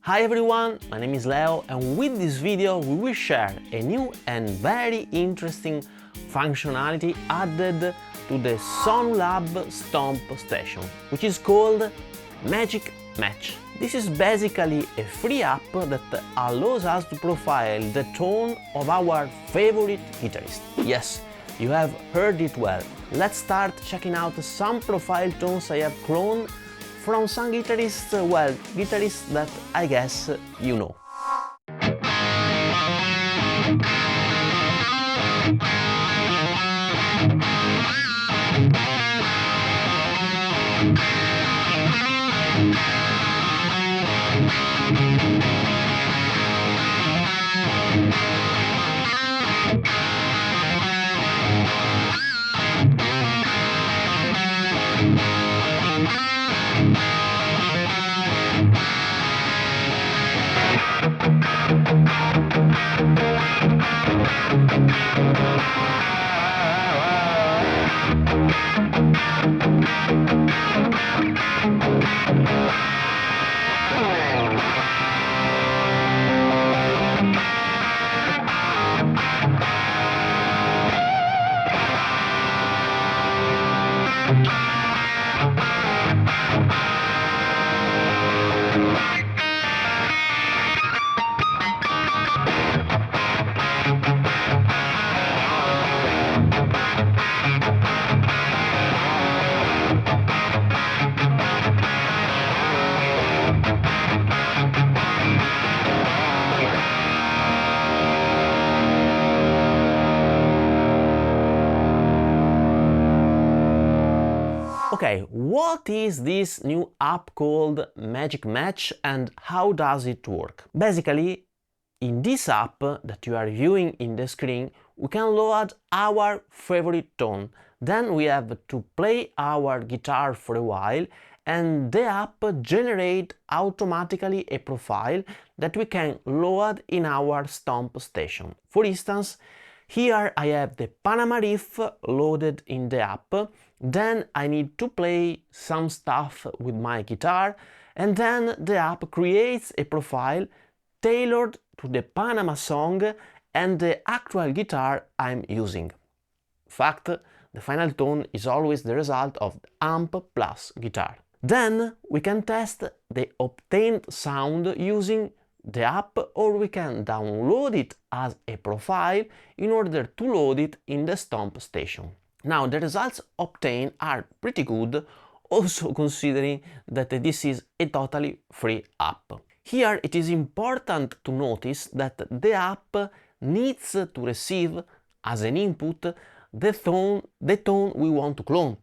Hi everyone, my name is Leo and with this video we will share a new and very interesting functionality added to the SonuLab Stomp station, which is called Magic Match. This is basically a free app that allows us to profile the tone of our favorite guitarist. Yes, you have heard it well. Let's start checking out some profile tones I have cloned from some guitarists, guitarists that I guess you know. Okay, what is this new app called Magic Match and how does it work? Basically, in this app that you are viewing in the screen, we can load our favorite tone. Then we have to play our guitar for a while and the app generates automatically a profile that we can load in our Stomp station. For instance, here I have the Panama riff loaded in the app, then I need to play some stuff with my guitar and then the app creates a profile tailored to the Panama song and the actual guitar I'm using. In fact, the final tone is always the result of the amp plus guitar. Then we can test the obtained sound using the app or we can download it as a profile in order to load it in the Stomp station. Now the results obtained are pretty good, also considering that this is a totally free app. Here it is important to notice that the app needs to receive as an input the tone we want to clone,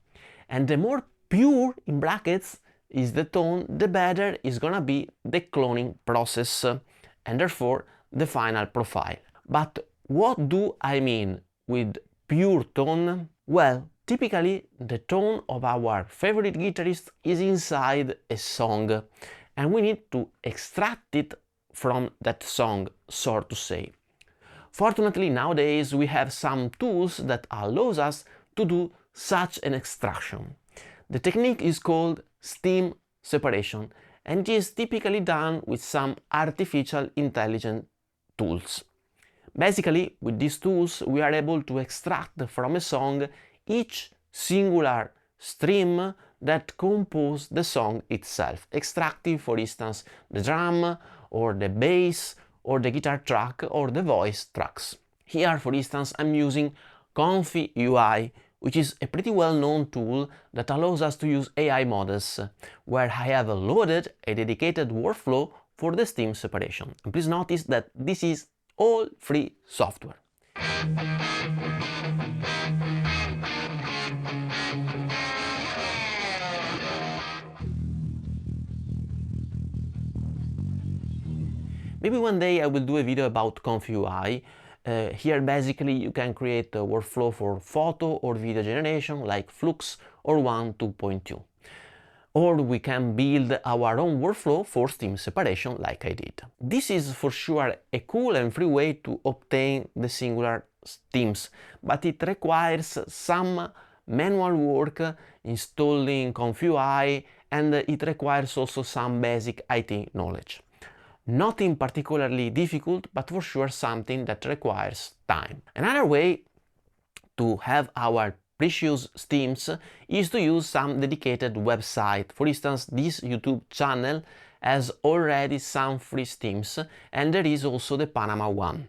and the more pure in brackets is the tone, the better is gonna be the cloning process and therefore the final profile. But what do I mean with pure tone? Well, typically the tone of our favorite guitarist is inside a song and we need to extract it from that song, so to say. Fortunately, nowadays we have some tools that allows us to do such an extraction. The technique is called stem separation and it is typically done with some artificial intelligence tools. Basically, with these tools we are able to extract from a song each singular stream that composes the song itself, extracting for instance the drum or the bass or the guitar track or the voice tracks. Here for instance I'm using Comfy UI, which is a pretty well-known tool that allows us to use AI models, where I have loaded a dedicated workflow for the stem separation. And please notice that this is all free software. Maybe one day I will do a video about Comfy UI. Here basically you can create a workflow for photo or video generation like Flux or One 2.2. Or we can build our own workflow for stem separation like I did. This is for sure a cool and free way to obtain the singular stems, but it requires some manual work installing Comfy UI and it requires also some basic IT knowledge. Nothing particularly difficult, but for sure something that requires time. Another way to have our precious themes is to use some dedicated website. For instance, this YouTube channel has already some free themes, and there is also the Panama one.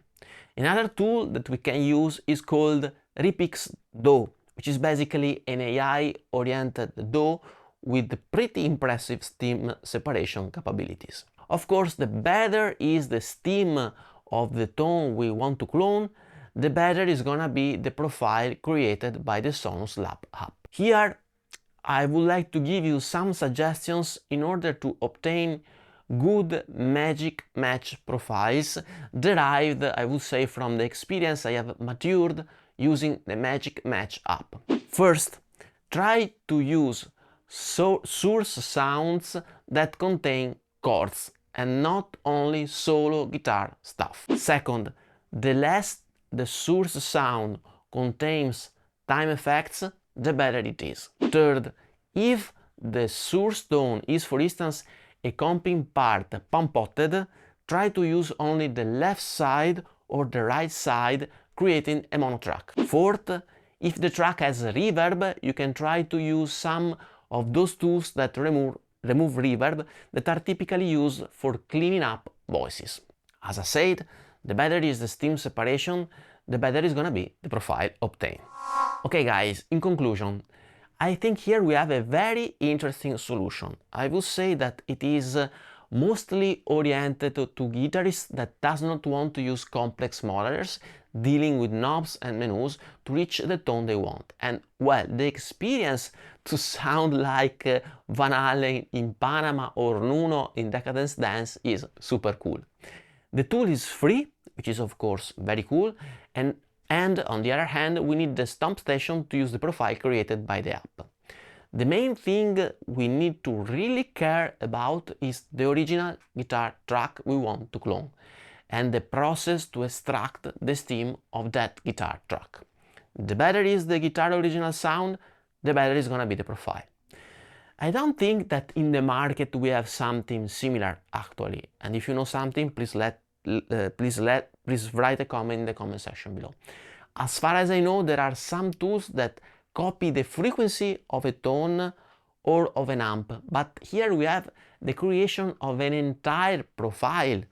Another tool that we can use is called Repix.do, which is basically an AI-oriented DAW with pretty impressive theme separation capabilities. Of course, the better is the theme of the tone we want to clone, the better is gonna be the profile created by the SonuLab app. Here, I would like to give you some suggestions in order to obtain good magic match profiles derived, I would say, from the experience I have matured using the Magic Match app. First, try to use source sounds that contain chords and not only solo guitar stuff. Second, the less the source sound contains time effects, the better it is. Third, if the source tone is, for instance, a comping part pumpotted, try to use only the left side or the right side, creating a mono track. Fourth, if the track has reverb, you can try to use some of those tools that remove reverb that are typically used for cleaning up voices. As I said, the better is the theme separation, the better is gonna be the profile obtained. Okay guys, in conclusion, I think here we have a very interesting solution. I would say that it is mostly oriented to guitarists that does not want to use complex modelers, dealing with knobs and menus to reach the tone they want. And well, the experience to sound like Van Halen in Panama or Nuno in Decadence Dance is super cool. The tool is free, which is of course very cool, and on the other hand, we need the Stomp station to use the profile created by the app. The main thing we need to really care about is the original guitar track we want to clone and the process to extract the stem of that guitar track. The better is the guitar original sound, the better is gonna be the profile. I don't think that in the market we have something similar actually, and if you know something, please write a comment in the comment section below. As far as I know, there are some tools that copy the frequency of a tone or of an amp, but here we have the creation of an entire profile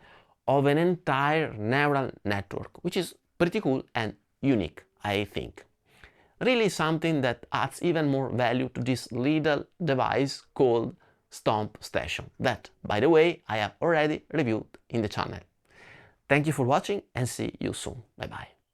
of an entire neural network, which is pretty cool and unique, I think. Really something that adds even more value to this little device called Stomp Station, that, by the way, I have already reviewed in the channel. Thank you for watching and see you soon. Bye bye.